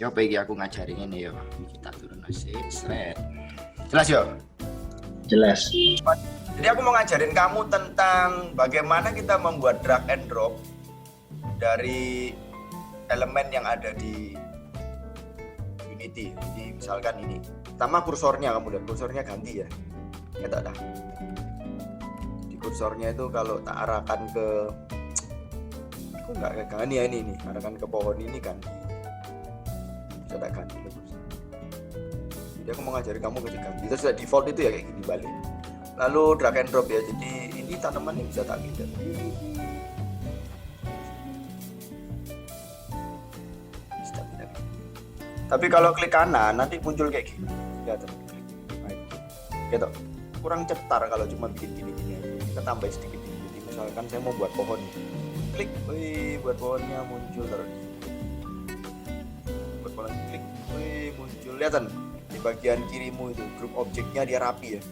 Yo iki aku ngajarin ini yo. Kita turun asik, seret. Jelas yo? Jelas. Jadi aku mau ngajarin kamu tentang bagaimana kita membuat drag and drop dari elemen yang ada di Unity. Jadi misalkan ini. Pertama kursornya, kamu lihat kursornya ganti ya. Ya tak dah. Di kursornya itu kalau tak arahkan ke aku enggak ganti ya ini arahkan ke pohon ini ganti. Bisa tak ganti loh. Jadi aku mau ngajarin kamu ganti. Itu sudah default itu ya kayak gini balik. Lalu drag and drop ya. Jadi ini tanaman yang bisa tak pindah. Tapi kalau klik kanan nanti muncul kayak gini. Lihat tuh. Gitu. Kurang cetar kalau cuma bikin gini-gini aja. Kita tambah sedikit ini. Jadi misalkan saya mau buat pohon. Klik, wih, buat pohonnya muncul terus. Buat pohon klik, wih, muncul. Lihat kan di bagian kirimu itu grup objeknya dia rapi ya.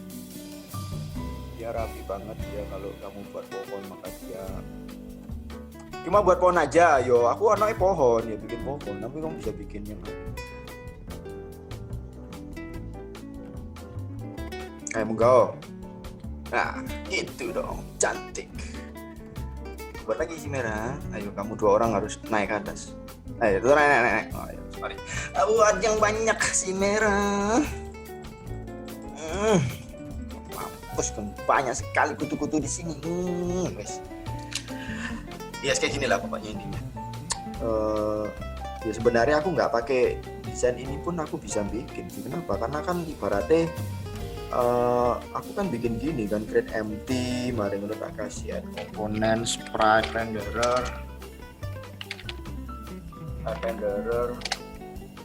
Dia rapi banget ya kalau kamu buat pohon maka dia cuma buat pohon aja. Yo, aku anaknya pohon ya bikin pohon. Tapi kamu bisa bikin yang kayak munggah. Nah, gitu dong, cantik. Buat lagi si merah. Ayo kamu dua orang harus naik ke atas. Ayo, tuh naik. Oh, ayo, sorry. Buat yang banyak si merah. Mampus kan banyak sekali kutu-kutu di sini. Guys. Ya kayak gini lah pokoknya intinya. Ya sebenarnya aku nggak pakai desain ini pun aku bisa bikin. Kenapa? Karena kan ibaratnya aku kan bikin gini kan, create empty, mari menurut tak kasih komponen sprite renderer.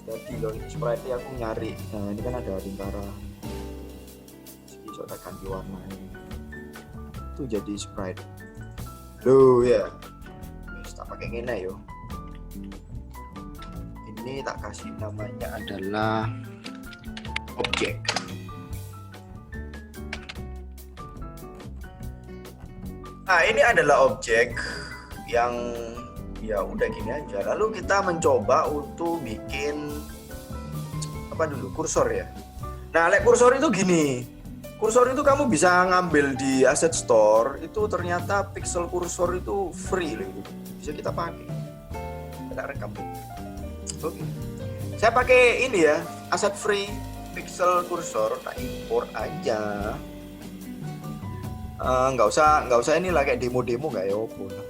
Jadi loh ini sprite ini aku nyari. Nah ini kan ada lingkaran. Jadi so tak ganti warna ini. Itu jadi sprite. Loh ya. Tak pakai gini yo. Ini tak kasih namanya adalah objek. Nah ini adalah objek yang ya udah gini aja. Lalu kita mencoba untuk bikin apa dulu, kursor ya. Nah kursor itu gini. Kursor itu kamu bisa ngambil di asset store. Itu ternyata pixel kursor itu free loh. Bisa kita pakai. Kita rekam. Oke. Saya pakai ini ya, asset free pixel kursor. Tak import aja. Nggak usah ini lah kayak demo nggak ya opo lah.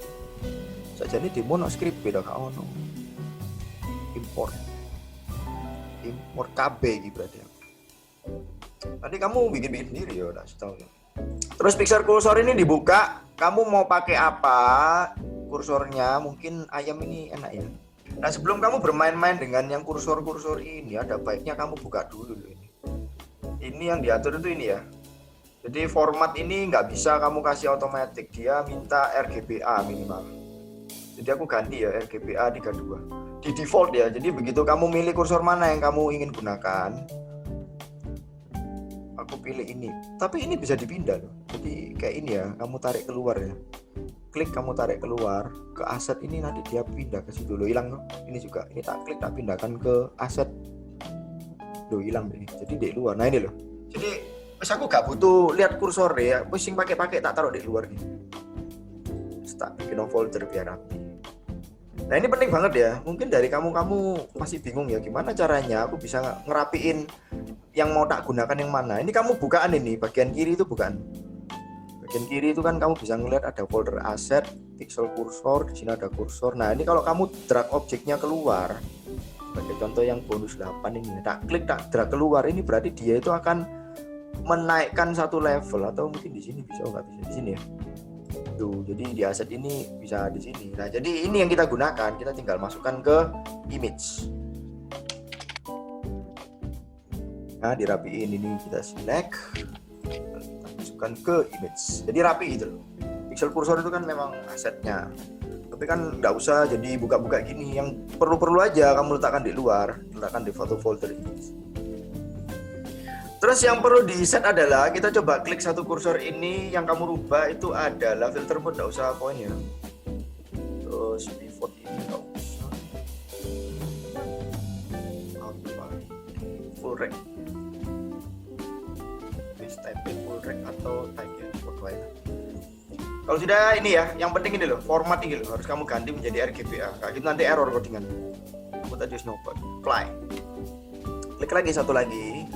Saja ini demo no script beda kau no. Import KB gitu berarti. Nanti kamu bikin sendiri ya, udah tahu. Terus pixel kursor ini dibuka, kamu mau pakai apa kursornya? Mungkin ayam ini enak ya. Nah sebelum kamu bermain-main dengan yang kursor ini, ada baiknya kamu buka dulu loh ini. Ini yang diatur itu ini ya. Jadi format ini nggak bisa kamu kasih otomatis, dia minta RGBA minimal. Jadi aku ganti ya RGBA 32. Di default ya, jadi begitu kamu milih kursor mana yang kamu ingin gunakan, aku pilih ini. Tapi ini bisa dipindah loh. Jadi kayak ini ya, kamu tarik keluar ya. Klik kamu tarik keluar ke aset ini nanti dia pindah ke situ loh, hilang loh. Ini juga, ini tak klik tak pindahkan ke aset. Loh hilang ini. Jadi di luar. Nah ini loh. Jadi pas aku gak butuh lihat kursor ya, pusing pakai tak taruh di luar nih. Tak bikin folder biar rapi. Nah ini penting banget ya. Mungkin dari kamu masih bingung ya gimana caranya aku bisa ngerapiin yang mau tak gunakan yang mana. Ini kamu bukaan ini bagian kiri itu bukan. Bagian kiri itu kan kamu bisa ngeliat ada folder aset, pixel kursor, di sini ada kursor. Nah ini kalau kamu drag objeknya keluar, sebagai contoh yang bonus 8 ini, tak klik tak drag keluar, ini berarti dia itu akan menaikkan satu level, atau mungkin di sini bisa, nggak bisa di sini ya. Tuh, jadi di aset ini bisa di sini. Nah, jadi ini yang kita gunakan, kita tinggal masukkan ke image. Nah, dirapiin ini kita select, kita masukkan ke image. Jadi rapi gitu loh. Pixel kursor itu kan memang asetnya. Tapi kan nggak usah jadi buka-buka gini. Yang perlu-perlu aja kamu letakkan di luar, letakkan di foto folder ini. Terus yang perlu di set adalah kita coba klik satu kursor ini, yang kamu rubah itu adalah filter mode, nggak usah point ya. Terus pivot ini nggak usah. full rank. Type in full rank atau type in foto aja. Kalau sudah ini ya, yang penting ini loh, format ini loh, harus kamu ganti menjadi RGBA. Kayak gitu nanti error codingan. Kamu tadi snowball, apply. Klik lagi satu lagi.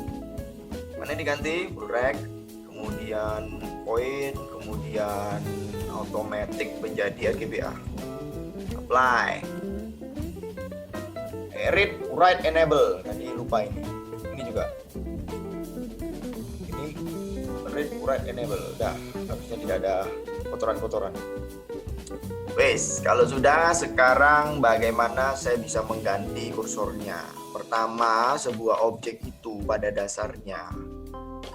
Mana diganti full rank, kemudian point, kemudian automatic menjadi RGBA. Apply. Read write enable. Tadi lupa ini. Ini juga. Ini read write enable. Dah, harusnya tidak ada kotoran-kotoran. Wes, kalau sudah, sekarang bagaimana saya bisa mengganti kursornya? Pertama, sebuah objek itu pada dasarnya,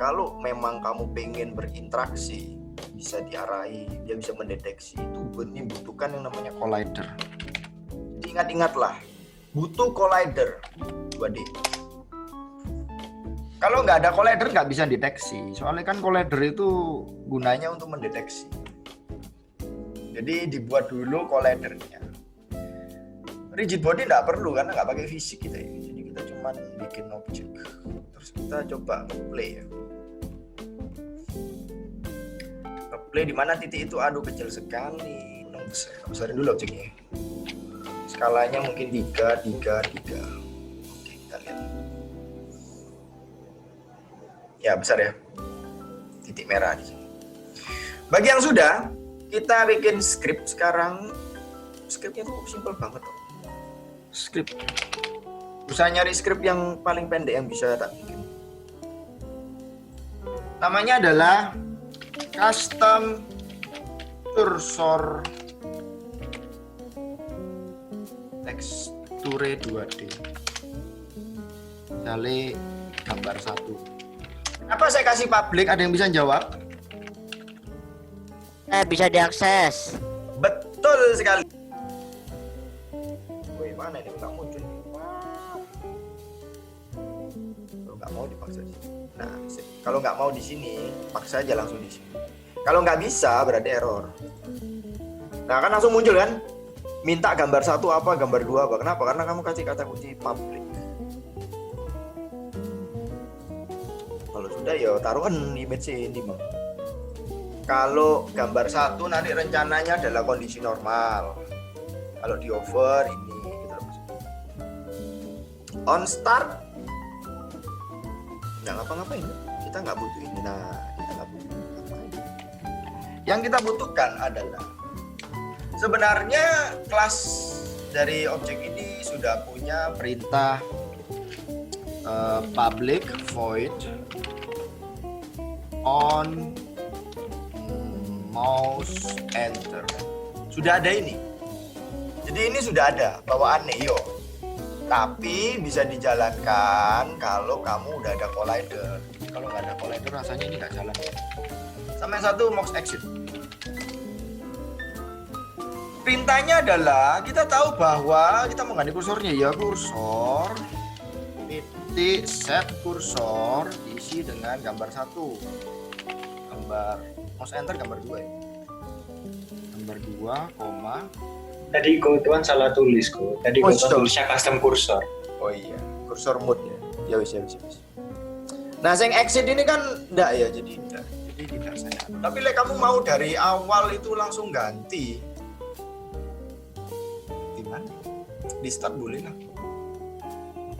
kalau memang kamu pengen berinteraksi, bisa diarahi, dia bisa mendeteksi, itu membutuhkan yang namanya collider. Jadi ingat-ingatlah, butuh collider 2D. Kalau nggak ada collider nggak bisa deteksi, soalnya kan collider itu gunanya untuk mendeteksi. Jadi dibuat dulu collidernya. Rigid body nggak perlu karena nggak pakai fisik kita ya. Jadi kita cuma bikin objek. Terus kita coba play ya. Play di mana titik itu, aduh kecil sekali. Besarin dulu objeknya. Skalanya mungkin 3. Oke, kita lihat. Ya besar ya. Titik merah di sini. Bagi yang sudah, kita bikin script sekarang. Scriptnya tuh simple banget tuh. Script. Usah nyari script yang paling pendek yang bisa tak bikin. Namanya adalah custom cursor texture 2D. Misalnya gambar 1. Apa saya kasih public? Ada yang bisa jawab? Bisa diakses. Betul sekali. Woi, mana ini nggak muncul nih? Kalau nggak mau dipaksa sih. Nah, kalau nggak mau di sini, paksa aja langsung di sini. Kalau nggak bisa, berarti error. Nah, kan langsung muncul kan? Minta gambar 1 apa, gambar 2 apa? Kenapa? Karena kamu kasih kata kunci public. Kalau sudah ya taruhan image ini, Bang. Kalau gambar 1 nanti rencananya adalah kondisi normal. Kalau di over ini gitu loh. On start nggak ngapa-ngapain, kita nggak butuh ini. Nah, kita nggak butuh ngapain. Yang kita butuhkan adalah sebenarnya kelas dari objek ini sudah punya perintah public void on mouse enter. Sudah ada ini. Jadi ini sudah ada bawaannya yo. Tapi bisa dijalankan kalau kamu udah ada collider. Kalau nggak ada collider rasanya ini nggak jalan. Sama yang satu mouse exit. Perintahnya adalah kita tahu bahwa kita mengganti kursornya ya, kursor titik set kursor diisi dengan gambar 1. Gambar mouse enter gambar 2 ya. Gambar 2, koma. Tadi Tuan salah tulis kok. Tadi tulisnya custom cursor. Oh iya, kursor mode ya. Ya wis. Nah, yang exit ini kan enggak ya, jadi enggak. Jadi tidak saya. Tapi kamu mau dari awal itu langsung ganti. Gimana? Di start boleh lah.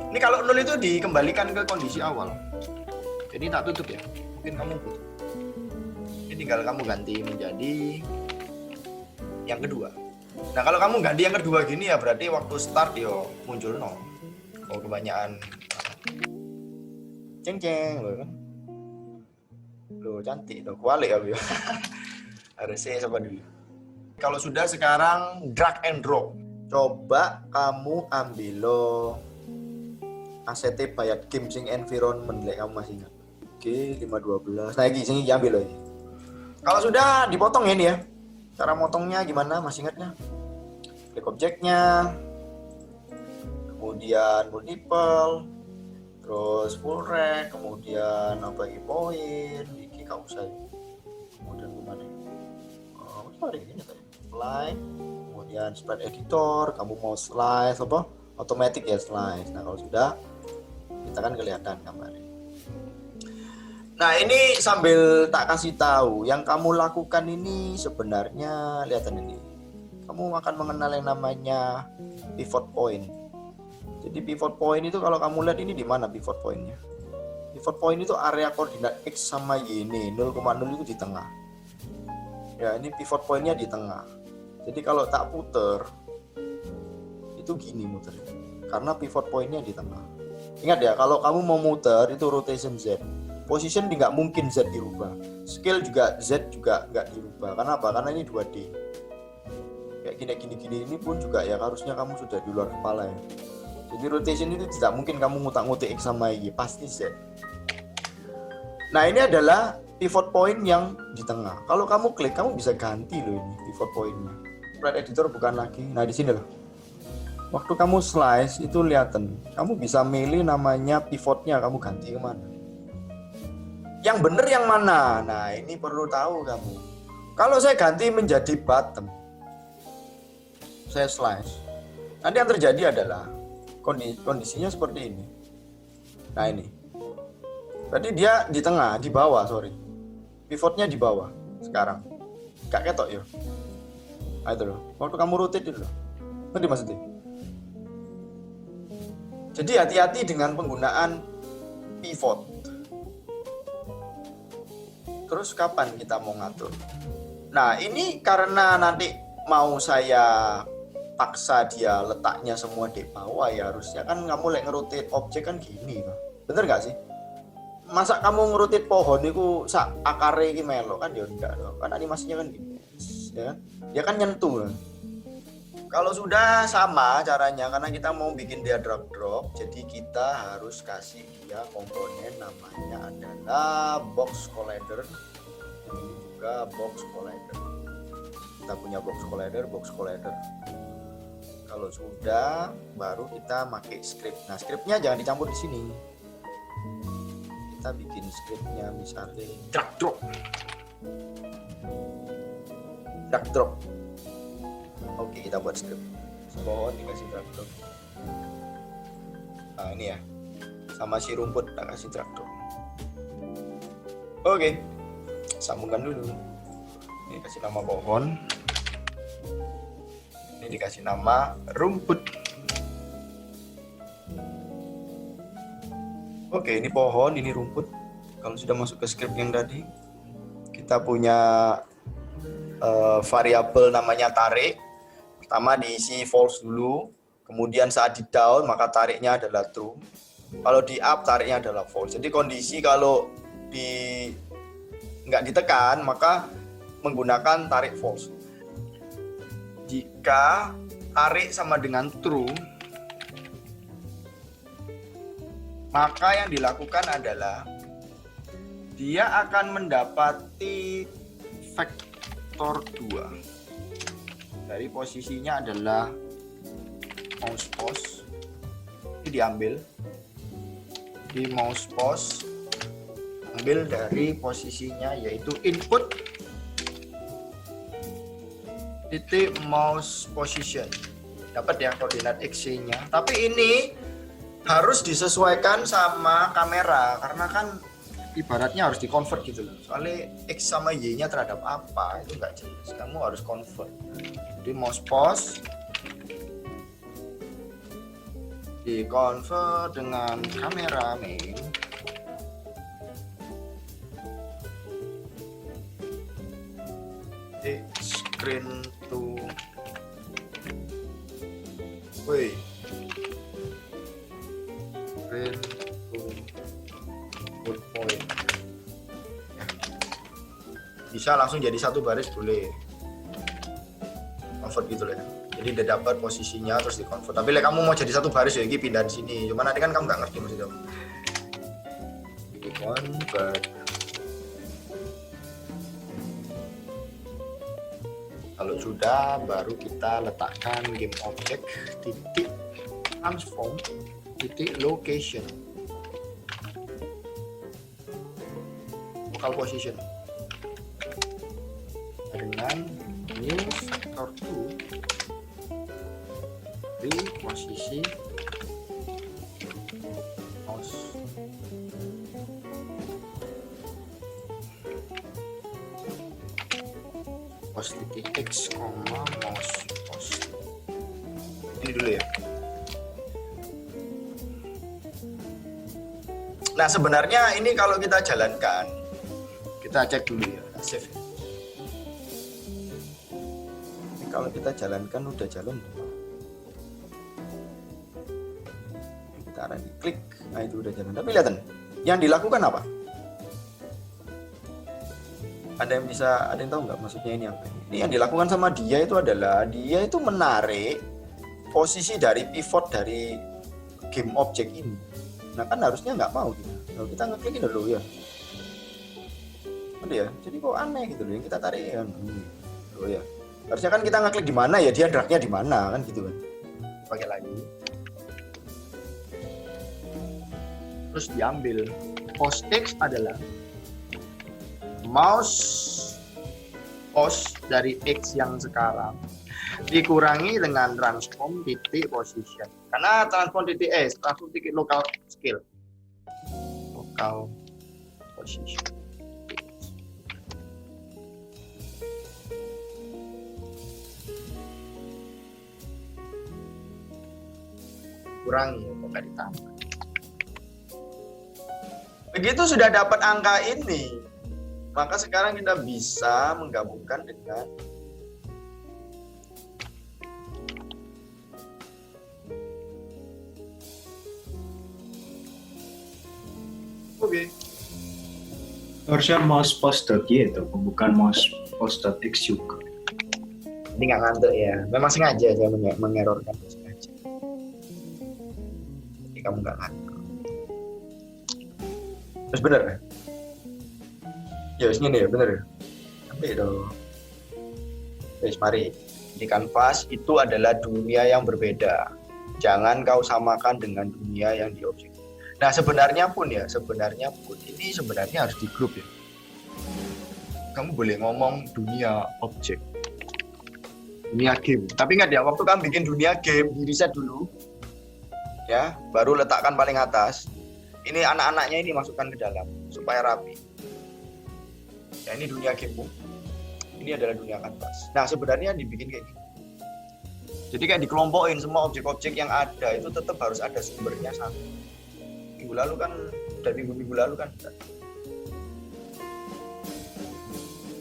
Ini kalau 0 itu dikembalikan ke kondisi awal. Jadi tak tutup ya. Mungkin kamu butuh. Tinggal kamu ganti menjadi yang kedua. Nah, kalau kamu ganti yang kedua gini ya berarti waktu start yo muncul 0. Oh, kebanyakan ceng loh kan. Loh cantik loh, kuali ya. Harusnya coba dulu. Kalau sudah sekarang drag and drop. Coba kamu ambil lo ACT Bayat Game sing environment lek kamu masih ingat. Oke, 512. Nah, iki sing diambil loh. Kalau sudah dipotong ini ya. Cara motongnya gimana? Masih ingatnya? Klik objeknya. Kemudian multiple. Terus full rank, kemudian apa lagi poin, iki enggak usah. Kemudian gimana? Oh, ada gini tadi. Apply. Kemudian sprite editor, kamu mau slice apa? Otomatis ya slice. Nah, kalau sudah kita kita kan kelihatan gambarnya. Nah ini sambil tak kasih tahu, yang kamu lakukan ini sebenarnya lihatan ini. Kamu akan mengenal yang namanya pivot point. Jadi pivot point itu kalau kamu lihat ini di mana pivot pointnya? Pivot point itu area koordinat X sama Y ini 0,0 itu di tengah. Ya ini pivot pointnya di tengah. Jadi kalau tak puter itu gini muter. Karena pivot pointnya di tengah. Ingat ya, kalau kamu mau muter itu rotation Z. Position nggak mungkin Z dirubah. Scale juga Z juga nggak dirubah. Karena apa? Karena ini 2D. Kayak gini ini pun juga ya harusnya kamu sudah di luar kepala ya. Jadi rotation itu tidak mungkin kamu ngutak-ngutik X sama Y, pasti Z. Nah ini adalah pivot point yang di tengah. Kalau kamu klik, kamu bisa ganti loh ini pivot pointnya. Sprite editor bukan lagi. Nah di sini loh. Waktu kamu slice itu lihatan. Kamu bisa milih namanya pivotnya, kamu ganti kemana. Yang bener yang mana? Nah ini perlu tahu kamu. Kalau saya ganti menjadi bottom, saya slice. Nanti yang terjadi adalah kondisinya seperti ini. Nah ini. Berarti dia di tengah, di bawah, sorry. Pivotnya di bawah sekarang. Gak ketok ya. Nah itu loh. Waktu kamu rotate itu loh. Ngerti maksudnya? Jadi hati-hati dengan penggunaan pivot. Terus kapan kita mau ngatur? Nah ini karena nanti mau saya paksa dia letaknya semua di bawah ya harusnya kan kamu ngerotate objek kan gini, Pak. Bener nggak sih? Masa kamu ngerotate pohon itu akare iki melo kan ya enggak dong. Kan animasinya kan gini. Ya. Dia kan nyentuh. Kan? Kalau sudah sama caranya karena kita mau bikin dia drag drop, jadi kita harus kasih dia komponen namanya adalah box collider. Ini juga box collider. Kita punya box collider. Kalau sudah, baru kita pakai script. Nah, scriptnya jangan dicampur di sini. Kita bikin scriptnya misalnya drag drop. Oke, kita buat script. Pohon dikasih drag drop. Nah, ini ya. Sama si rumput kita kasih drag drop. Oke. Sambungkan dulu. Ini kasih nama pohon. Ini dikasih nama rumput. Oke, ini pohon, ini rumput. Kalau sudah masuk ke script yang tadi, kita punya variabel namanya tarik. Pertama diisi false dulu, kemudian saat di down maka tariknya adalah true. Kalau di up tariknya adalah false. Jadi kondisi kalau nggak ditekan maka menggunakan tarik false. Jika tarik sama dengan true, maka yang dilakukan adalah dia akan mendapati vektor 2. Dari posisinya adalah mouse post. Ini diambil. Di mouse post ambil dari posisinya yaitu input titik mouse position. Dapat ya koordinat x-nya. Tapi ini harus disesuaikan sama kamera karena kan ibaratnya harus di-convert gitu loh. Soalnya X sama Y-nya terhadap apa itu nggak jelas. Kamu harus convert. Jadi mouse post di-convert dengan kamera main. Screen to screen to good point. Bisa langsung jadi satu baris boleh. Convert gitu lah. Jadi udah dapat posisinya terus di convert. Tapi kamu mau jadi satu baris ya ini pindah di sini. Cuma nanti kan kamu nggak ngerti maksudnya. Di convert. Kalau sudah baru kita letakkan game object titik transform titik location local position dengan new vector 2 di posisi mouse post titik x, mouse post. Ini dulu ya. Nah sebenarnya ini kalau kita jalankan, kita cek dulu ya, save. Ini kalau kita jalankan udah jalan. Kita arahkan klik, nah itu udah jalan. Tapi lihat, yang dilakukan apa? Ada yang tahu nggak maksudnya ini apa? Ini yang dilakukan sama dia itu adalah dia itu menarik posisi dari pivot dari game object ini. Nah kan harusnya nggak mau gitu. Kalau kita ngeklik dulu ya. Ada ya. Jadi kok aneh gitu loh yang kita tarik ya. Oh ya. Harusnya kan kita ngeklik di mana ya, dia dragnya di mana kan gitu kan. Pakai lagi. Terus diambil. Post text adalah mouse post dari X yang sekarang dikurangi dengan transform titik position. Karena transform titik transform titik local scale, local position. Kurangi, bukan ditambah. Begitu sudah dapat angka ini, maka sekarang kita bisa menggabungkan dengan Harusnya mouse post.y itu bukan mouse post.x juga. Ini nggak ngantuk ya, memang sengaja saya mengerorkan, sengaja. Jadi kamu nggak ngantuk. Terus bener ya? Ya ini ya bener ya. Sampai dong. Guys, mari. Di kanvas itu adalah dunia yang berbeda. Jangan kau samakan dengan dunia yang di objek. Nah sebenarnya pun ini sebenarnya harus di grup ya. Kamu boleh ngomong dunia objek, dunia game. Tapi ingat ya, waktu kamu bikin dunia game, di reset dulu, ya, baru letakkan paling atas. Ini anak-anaknya ini masukkan ke dalam supaya rapi. Ya ini dunia gamemu, ini adalah dunia kanvas. Nah sebenarnya dibikin kayak gini. Jadi kayak dikelompokin semua objek-objek yang ada itu tetap harus ada sumbernya satu. Minggu lalu kan, dari minggu lalu kan.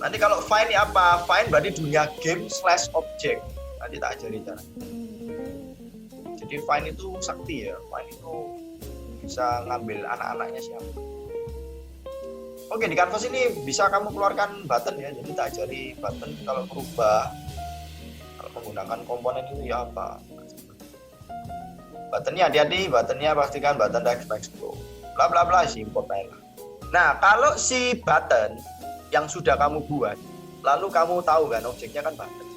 Nanti kalau find ini apa? Find berarti dunia game / objek. Nanti tak ajari cara. Jadi find itu sakti ya. Find itu bisa ngambil anak-anaknya siapa. Oke, di kanvas ini bisa kamu keluarkan button ya. Jadi tak ajari button kalau berubah. Kalau menggunakan komponen itu ya apa? Buttonnya hati-hati, buttonnya pastikan button text flow. Bla bla bla sih import aja. Nah, kalau si button yang sudah kamu buat, lalu kamu tahu kan objeknya kan button.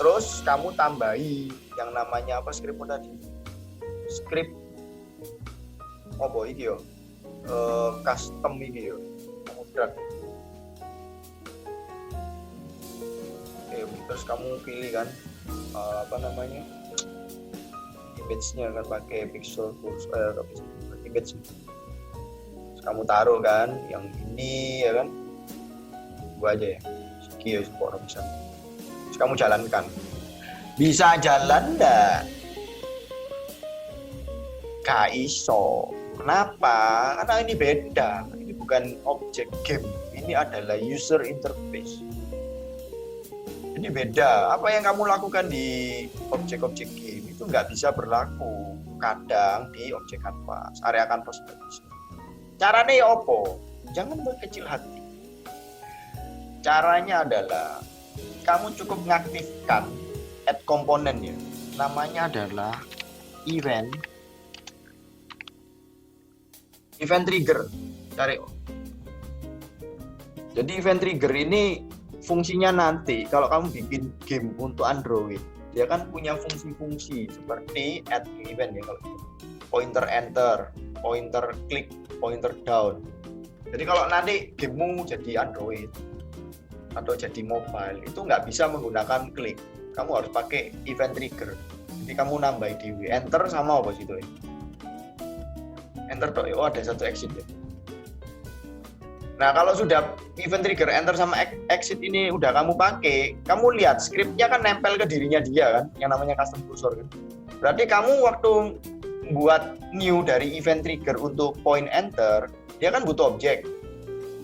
Terus kamu tambahi yang namanya apa script tadi? Script iki yo. Custom iki yo. Kamu drag. Terus kamu pilih kan apa namanya? Image-nya kan pakai pixel image. Terus kamu taruh kan yang ini ya kan. Gua aja ya. Siki ya support bisa. Terus kamu jalankan. Bisa jalan enggak? Gak iso. Kenapa? Karena ini beda. Ini bukan objek game. Ini adalah user interface. Ini beda. Apa yang kamu lakukan di objek-objek game itu nggak bisa berlaku kadang di objek kanvas, area kanvas nggak bisa. Caranya ya opo? Jangan berkecil hati. Caranya adalah kamu cukup mengaktifkan add komponen ya. Namanya adalah event trigger. Cari. Jadi event trigger ini fungsinya nanti kalau kamu bikin game untuk Android, dia kan punya fungsi-fungsi seperti add event ya, kalau pointer enter, pointer click, pointer down. Jadi kalau nanti gamemu jadi Android atau jadi mobile itu nggak bisa menggunakan klik, kamu harus pakai event trigger. Jadi kamu nambah di enter sama apa sih itu ya? Enter tuh, oh ada satu exit ya. Nah, kalau sudah event trigger enter sama exit ini udah kamu pakai, kamu lihat scriptnya kan nempel ke dirinya dia kan, yang namanya custom cursor kan. Berarti kamu waktu buat new dari event trigger untuk point enter, dia kan butuh objek.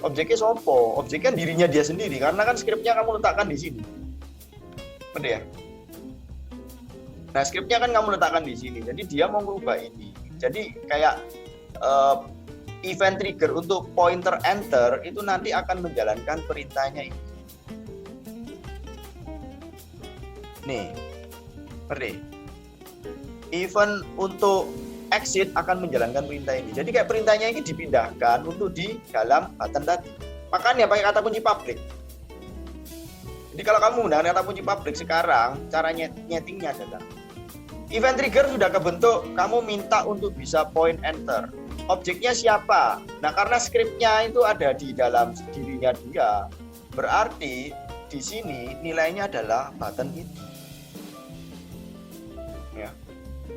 Objeknya sopo? Objek kan dirinya dia sendiri, karena kan scriptnya kamu letakkan di sini. Betul ya? Nah, scriptnya kan kamu letakkan di sini, jadi dia mau merubah ini. Jadi kayak event trigger untuk pointer enter itu nanti akan menjalankan perintahnya ini. Nih, ngerti? Event untuk exit akan menjalankan perintah ini. Jadi kayak perintahnya ini dipindahkan untuk di dalam button tadi. Makanya pakai kata kunci public. Jadi kalau kamu menggunakan kata kunci public sekarang, cara nyetingnya adalah event trigger sudah kebentuk, kamu minta untuk bisa point enter. Objeknya siapa? Nah, karena scriptnya itu ada di dalam dirinya dia, berarti di sini nilainya adalah button ini. Ya.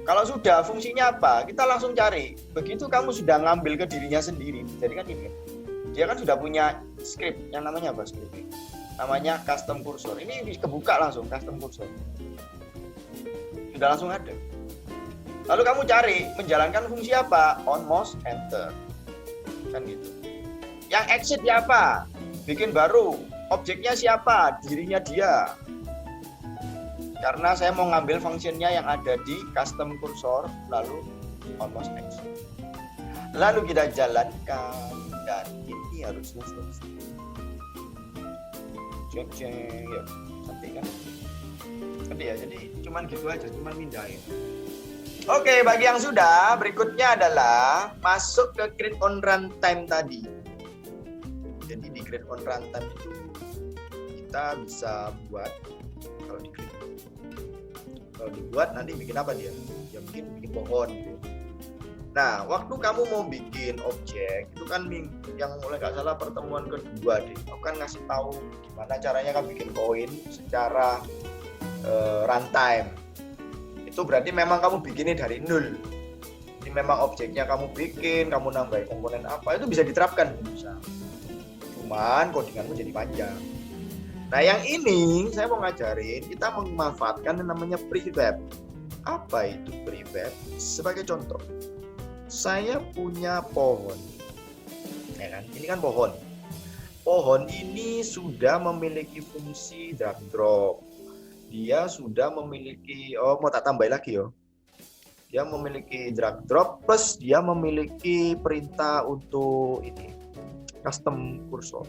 Kalau sudah fungsinya apa? Kita langsung cari. Begitu kamu sudah ngambil ke dirinya sendiri, jadi kan ini. Dia kan sudah punya script yang namanya apa script? Namanya custom cursor. Ini kebuka langsung custom cursor. Sudah langsung ada. Lalu kamu cari menjalankan fungsi apa? On mouse enter. Kan gitu. Yang exit siapa? Bikin baru. Objeknya siapa? Dirinya dia. Karena saya mau ngambil fungsinya yang ada di custom cursor, lalu on mouse exit. Lalu kita jalankan dan ini harusnya selesai. Cek, ya, cantik kan? Nanti ya, jadi cuman gitu aja, cuman mindahin. Oke, bagi yang sudah, berikutnya adalah masuk ke create on runtime tadi. Jadi di create on runtime itu kita bisa buat, kalau dibuat nanti bikin apa dia? Ya bikin pohon gitu. Nah, waktu kamu mau bikin objek itu kan yang mulai nggak salah pertemuan kedua deh. Aku kan ngasih tahu gimana caranya kan bikin koin secara runtime. Itu berarti memang kamu bikinnya dari nol. Ini memang objeknya kamu bikin, kamu nambahin komponen apa, itu bisa diterapkan. Bisa. Cuman codinganmu jadi panjang. Nah, yang ini saya mau ngajarin, kita memanfaatkan yang namanya prefab. Apa itu prefab? Sebagai contoh, saya punya pohon. Ya kan? Ini kan pohon. Pohon ini sudah memiliki fungsi drag drop. Dia sudah memiliki, mau tak tambah lagi yo. Dia memiliki drag drop plus dia memiliki perintah untuk ini custom cursor.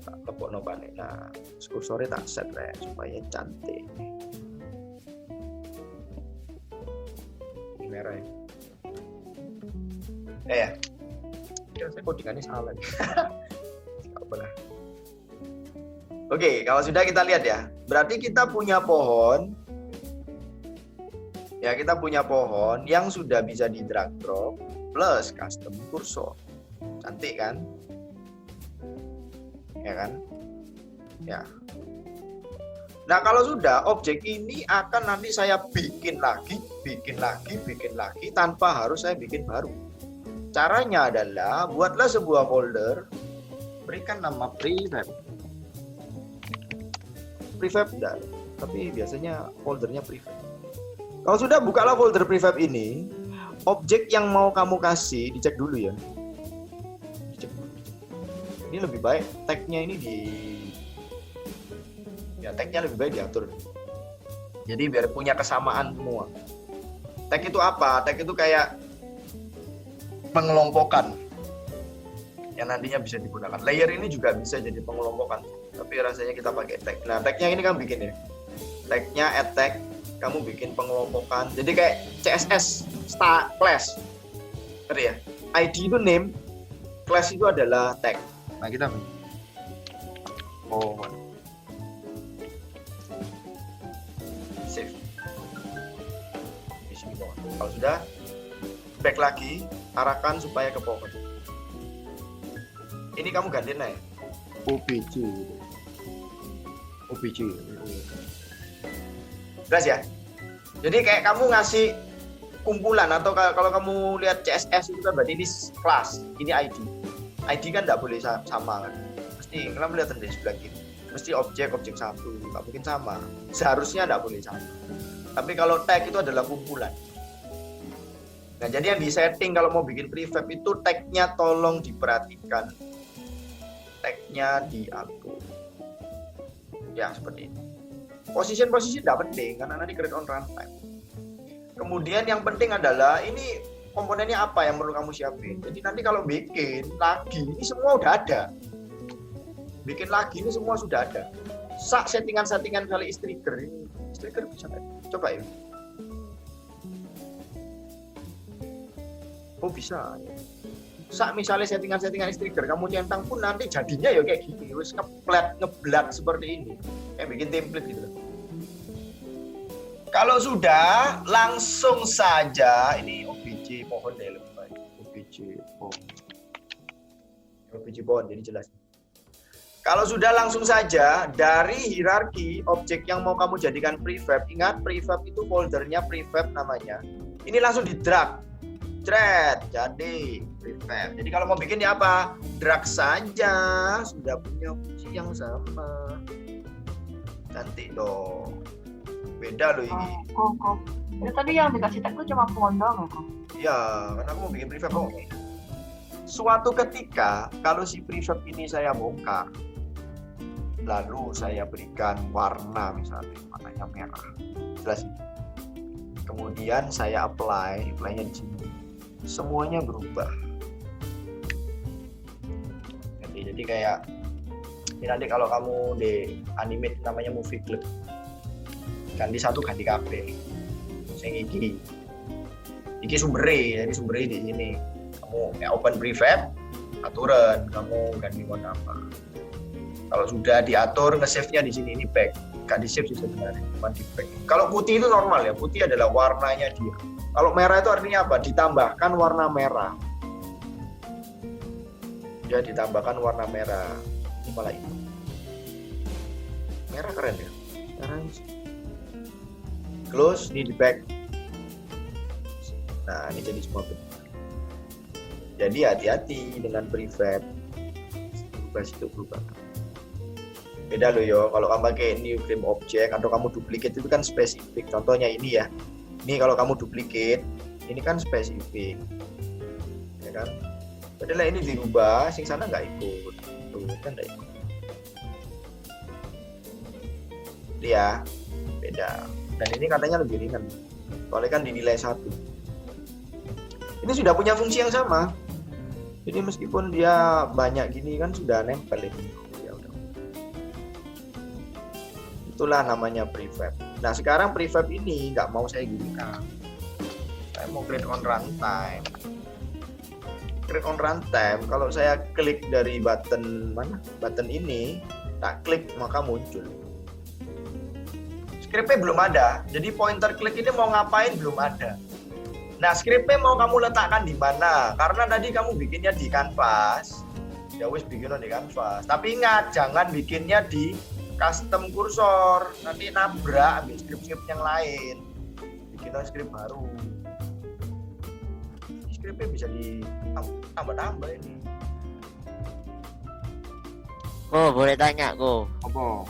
Tak tepok nopane. Nah, kursornya tak set ya supaya cantik. Ini merah ya. Ya saya codingannya salah. Apa lah. Oke, kalau sudah kita lihat ya. Berarti kita punya pohon. Ya, kita punya pohon yang sudah bisa di drag drop plus custom cursor. Cantik kan? Ya kan? Ya. Nah, kalau sudah objek ini akan nanti saya bikin lagi tanpa harus saya bikin baru. Caranya adalah buatlah sebuah folder, berikan nama prefab. Prefab enggak, tapi biasanya foldernya prefab. Kalau sudah bukalah folder prefab ini, objek yang mau kamu kasih dicek dulu ya. Dicek dulu. Ini lebih baik tag-nya ini tag-nya lebih baik diatur. Jadi biar punya kesamaan semua. Tag itu apa? Tag itu kayak pengelompokan yang nantinya bisa digunakan. Layer ini juga bisa jadi pengelompokan, tapi rasanya kita pakai tag. Nah, tagnya ini kan bikin ya. Tagnya add tag, kamu bikin pengelompokan. Jadi kayak CSS class. Ngerti ya? ID itu name, class itu adalah tag. Nah, kita save. Di sini pohon. Kalau sudah, back lagi, arahkan supaya ke pohon. Ini kamu gantiin ya. OBJ. Jelas ya? Jadi kayak kamu ngasih kumpulan, atau kalau kamu lihat CSS itu kan berarti ini kelas, ini ID. ID kan nggak boleh sama kan. Mesti kalian lihat di sebelah kiri. Mesti objek satu, nggak mungkin sama. Seharusnya nggak boleh sama. Tapi kalau tag itu adalah kumpulan. Nah, jadi yang di setting kalau mau bikin prefab itu tag-nya tolong diperhatikan. Tag-nya diatur. Ya, seperti ini. Position tidak penting karena nanti create on runtime. Kemudian yang penting adalah ini komponennya apa yang perlu kamu siapin. Jadi nanti kalau bikin lagi ini semua udah ada. Bikin lagi ini semua sudah ada. Settingan kali trigger ini. Trigger bisa nggak? Coba ya. Oh bisa. Misalnya settingan trigger kamu centang pun nanti jadinya ya kayak gini, wis ngeblat seperti ini. Kayak bikin template gitu. Kalau sudah langsung saja ini OBJ pohon deh lebih baik. OBJ pohon jadi jelas. Kalau sudah langsung saja dari hierarki objek yang mau kamu jadikan prefab, ingat prefab itu foldernya prefab namanya. Ini langsung di drag. Jadi prefab. Jadi kalau mau bikin ya apa? Drag saja, sudah punya fungsi yang sama. Cantik dong. Beda loh ini. Kok. Itu tadi yang dikasih tag itu cuma pohon doang ya, kok? Iya, karena aku mau bikin prefab kok. Suatu ketika kalau si prefab ini saya bongkar, lalu saya berikan warna misalnya, warnanya merah. Jelas. Kemudian saya apply-nya di sini. Semuanya berubah. Jadi kayak ini nanti kalau kamu di animate namanya movie clip, ganti satu ganti kabeh. Sing iki sumbernya, jadi sumbernya di sini. Kamu open prefab, aturan kamu ganti warna apa. Kalau sudah diatur nge-save-nya di sini ini back, gak di-save sih sebenarnya, cuma di back. Kalau putih itu normal ya, putih adalah warnanya dia. Kalau merah itu artinya apa? Ditambahkan warna merah. Ya, ditambahkan warna merah. Ini malah itu. Merah keren ya. Sekarang close, ini di back. Nah, ini jadi semua benar. Jadi hati-hati dengan prefab. Berubah. Beda loh yo, kalau kamu pakai new frame object atau kamu duplicate itu kan spesifik. Contohnya ini ya. Ini kalau kamu duplicate, ini kan spesifik, ya kan? Padahal ini dirubah, sing sana nggak ikut, tuh kan nggak ikut. Ya, beda. Dan ini katanya lebih ringan, soalnya kan dinilai 1. Ini sudah punya fungsi yang sama. Jadi meskipun dia banyak gini kan sudah nempel ini. Ya udah. Itulah namanya prefab. Nah sekarang prefab ini nggak mau saya gunakan. Saya mau create on runtime. Create on runtime. Kalau saya klik dari button mana? Button ini, tak klik maka muncul. Scriptnya belum ada. Jadi pointer klik ini mau ngapain belum ada. Nah scriptnya mau kamu letakkan di mana? Karena tadi kamu bikinnya di canvas. Ya wis bikinnya di canvas. Tapi ingat jangan bikinnya di custom kursor, nanti nabrak ambil script yang lain, bikin script baru. Scriptnya bisa ditambah-tambah ini. Boleh tanya Apa?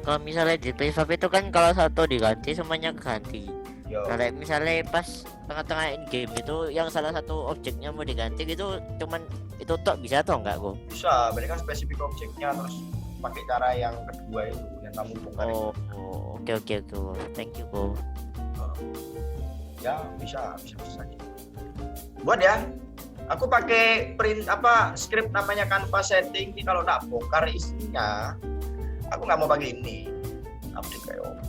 Kalau misalnya di prefab itu kan kalau satu diganti semuanya ganti. Yo. Kalau misalnya pas tengah-tengah in game itu yang salah satu objeknya mau diganti gitu, cuman itu tok bisa atau enggak kok? Bisa, berarti kan spesifik objeknya terus pakai cara yang kedua itu yang kamu bongkar itu. Oke. Thank you kok. Ya bisa saja. Buat ya. Aku pakai script namanya canvas setting. Ini kalau tak bongkar isinya, aku nggak mau pakai ini. Update kayak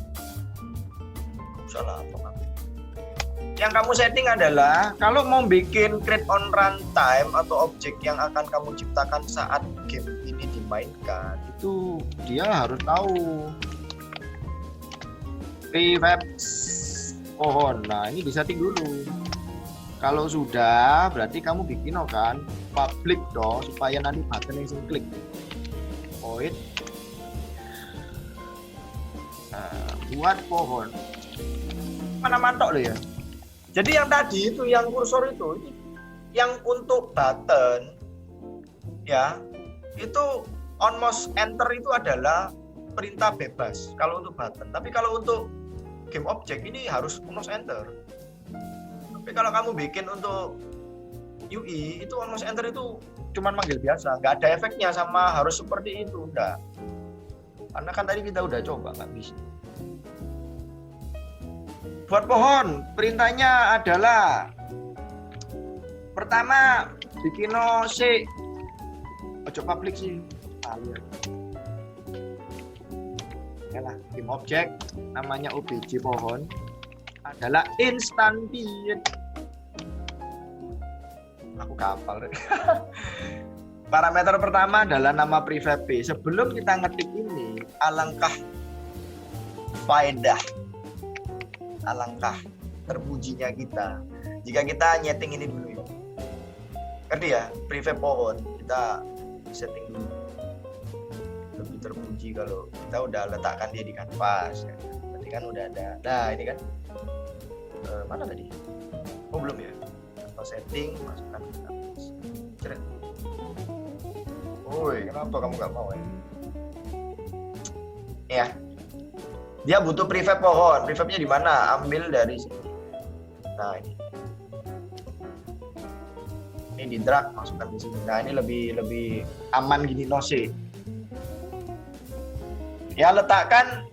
salah apa? Yang kamu setting adalah kalau mau bikin create on runtime atau objek yang akan kamu ciptakan saat game ini dimainkan, itu dia harus tahu prefab pohon. Nah ini disetting dulu. Kalau sudah berarti kamu bikin kan public dong supaya nanti button yang klik void. Nah, buat pohon mana mantok loh ya. Jadi yang tadi itu yang kursor itu yang untuk button ya, itu on mouse enter itu adalah perintah bebas kalau untuk button. Tapi kalau untuk game object ini harus on mouse enter. Tapi kalau kamu bikin untuk UI itu on mouse enter itu cuman manggil biasa, nggak ada efeknya sama harus seperti itu, enggak. Karena kan tadi kita udah coba nggak bisa. Buat pohon, perintahnya adalah pertama bikin C, ojo public sih, ya lah, game object namanya obj pohon adalah instantiate. Aku kapal. Parameter pertama adalah nama prefab P. Sebelum kita ngetik ini, alangkah faedah, alangkah terpujinya kita jika kita nyeting ini dulu ya. Ngerti ya, prefab pohon kita setting dulu. Lebih terpuji kalau kita udah letakkan dia di kanvas ya. Berarti kan udah ada. Nah ini kan mana tadi? Oh belum ya. Kanvas setting, masukkan ke kanvas. Ceret. Woi, kenapa kamu nggak mau ya? Ya, dia butuh prefab pohon. Prefabnya di mana? Ambil dari sini. Nah ini di drag, masukkan di sini. Nah ini lebih aman gini, no C. Ya letakkan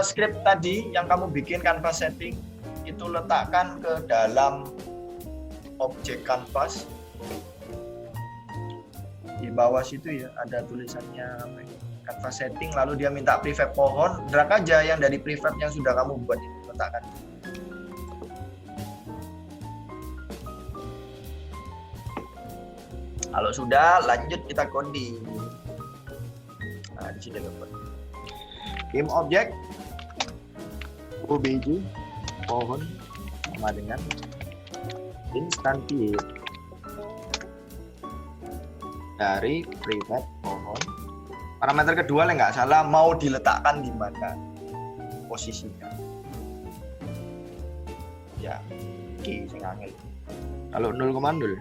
script tadi yang kamu bikin canvas setting itu letakkan ke dalam objek canvas. Di bawah situ ya ada tulisannya canvas setting, lalu dia minta prefab pohon, drag aja yang dari prefab yang sudah kamu buat itu letakkan. Kalau sudah lanjut kita coding. Nah di sini dapat game object obj pohon sama dengan instantiate dari prefab pohon. Parameter kedua nggak salah mau diletakkan di mana posisinya. Ya, oke, saya ngangil. Kalau 0,0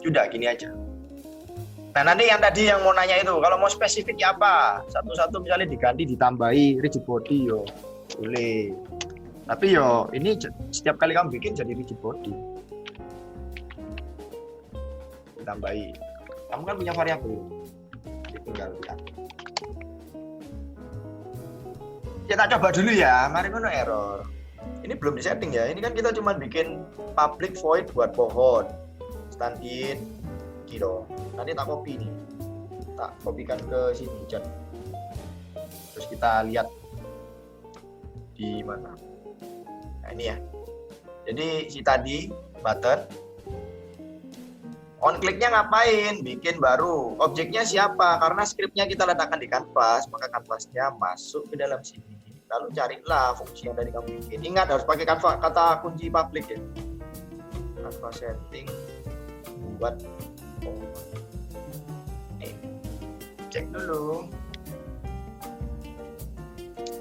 sudah gini aja. Nah nanti yang tadi yang mau nanya itu kalau mau spesifik ya apa, satu-satu misalnya diganti ditambahi rigid body yo boleh, tapi yo ini setiap kali kamu bikin jadi rigid body ditambahi. Kamu kan punya variabel, tinggal lihat. Kita coba dulu ya, mari ngono error. Ini belum disetting ya, ini kan kita cuma bikin public void buat pohon standin gitu. Nanti tak copy nih, tak kopikan ke sini chat. Terus kita lihat di mana. Nah ini ya, jadi si tadi button on clicknya ngapain, bikin baru, objeknya siapa, karena scriptnya kita letakkan di kanvas, maka kanvasnya masuk ke dalam sini. Lalu carilah fungsi yang tadi kamu bikin. Ingat harus pakai kata kunci public ya. Canvas setting buat cek dulu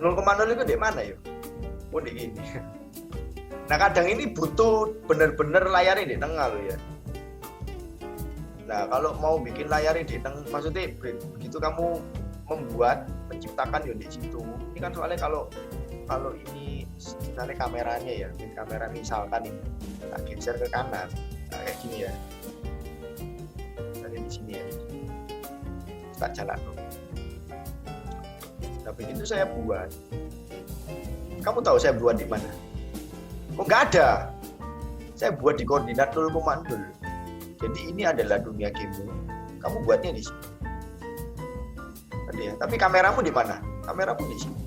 0,0 itu di mana ya? Oh di gini. Nah kadang ini butuh bener-bener layarnya di tengah loh ya. Nah kalau mau bikin layarnya di tengah, maksudnya begitu kamu menciptakan ya di situ. Ini kan soalnya kalau ini misalnya kameranya ya, kamera misalkan ini tak geser ke kanan, nah, kayak gini ya. Misalnya di sini ya, tak jalan dong. Nah begitu saya buat. Kamu tahu saya buat di mana? Oh nggak ada. Saya buat di koordinat 0,0. Jadi ini adalah dunia game. Kamu buatnya di sini. Tadi ya. Tapi kameramu di mana? Kameramu di sini.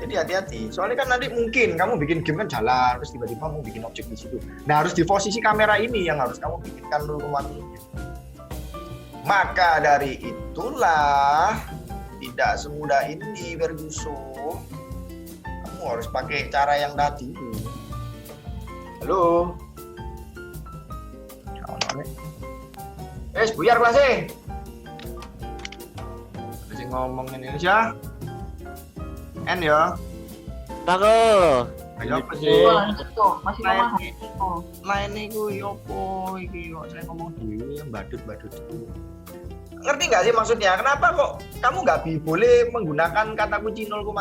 Jadi hati-hati. Soalnya kan nanti mungkin kamu bikin game kan jalan, terus tiba-tiba kamu bikin objek di situ. Nah harus di posisi kamera ini yang harus kamu bikinkan 0,0. Maka dari itulah tidak semudah ini Ferguson. Kamu harus pakai cara yang tadi. Halo. Buyar masih. Masih ngomong Indonesia. N ya. Bako. Ayo apa sih? Wah, itu masih Lain. lemah itu. Lain iku yo apa iki kok saya ngomong dhewe yang badut-badut itu. Ngerti nggak sih maksudnya? Kenapa kok kamu nggak boleh menggunakan kata kunci 0,0?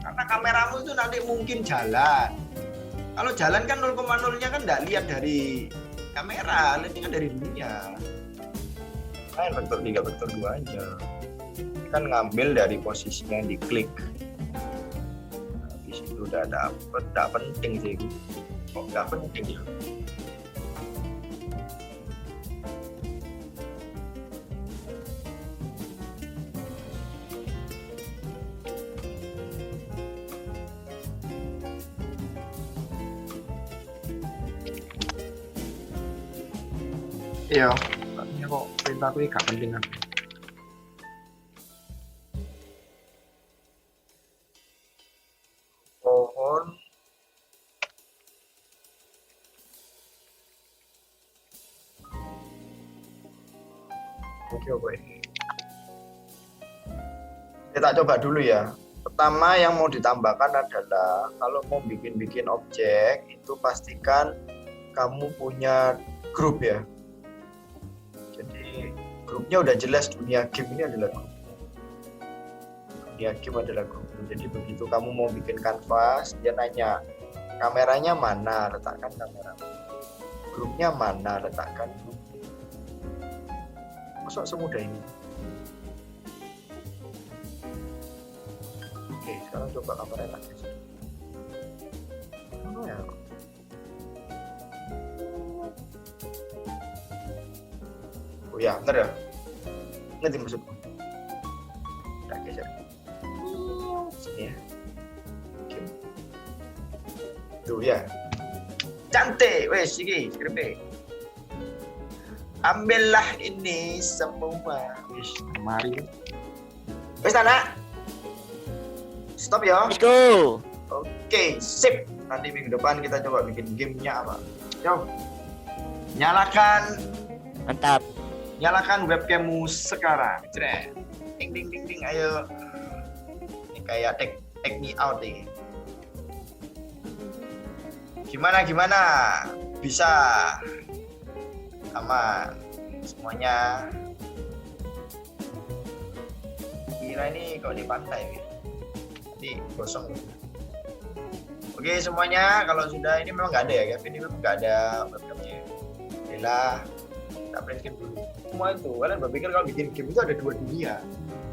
Karena kameramu itu nanti mungkin jalan. Kalau jalan kan 0,0-nya kan nggak lihat dari kamera, lihatnya kan dari dunia. Main vektor 3, vektor 2-nya. Kan ngambil dari posisinya yang diklik. Habis itu udah dapet, nggak penting sih. Kok nggak penting ya? Iya, katanya kok perintahku ini gak penting kan. Pohon oke apa ini? Kita coba dulu ya. Pertama yang mau ditambahkan adalah kalau mau bikin objek itu pastikan kamu punya grup ya. Jadi grupnya udah jelas, dunia game ini adalah grup. Dunia game adalah grup. Jadi begitu kamu mau bikin kanvas, dia nanya kameranya mana, letakkan kamera. Grupnya mana, letakkan grup. Masuk semudah ini. Oke, sekarang coba kamera lagi. Mana ya? Oh ya, bener ya? Ngerti maksudku? Udah geser. Sini ya. Oke. Tuh ya. Cantik, wes, iki, skripnya. Ambillah ini semua. Wis, mari. Wes, anak. Stop ya. Let's go. Oke, sip. Nanti minggu depan kita coba bikin gamenya apa. Yo. Nyalakan Mantap. Nyalakan webcammu sekarang. Cret. Ding ding ding ding, ayo. Ini kayak take me out nih. Gimana? Bisa. Aman. Semuanya. Kira ini kok di pantai ya. Nanti gosong. Oke semuanya, kalau sudah ini memang nggak ada ya, Kevin ini memang nggak ada webcamnya. Bila kita print game dulu. Semua itu kalian berpikir kalau bikin game itu ada dua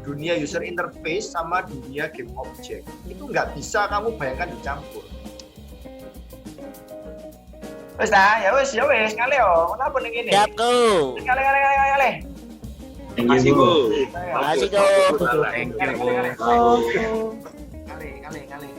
dunia user interface sama dunia game object. Itu nggak bisa kamu bayangkan dicampur. Wes ya wes ngale yo. Kenapa ning ngene? Siap go. Ngale. Thank you, Bu. Makasih go. Thank you, Bu. Ngale.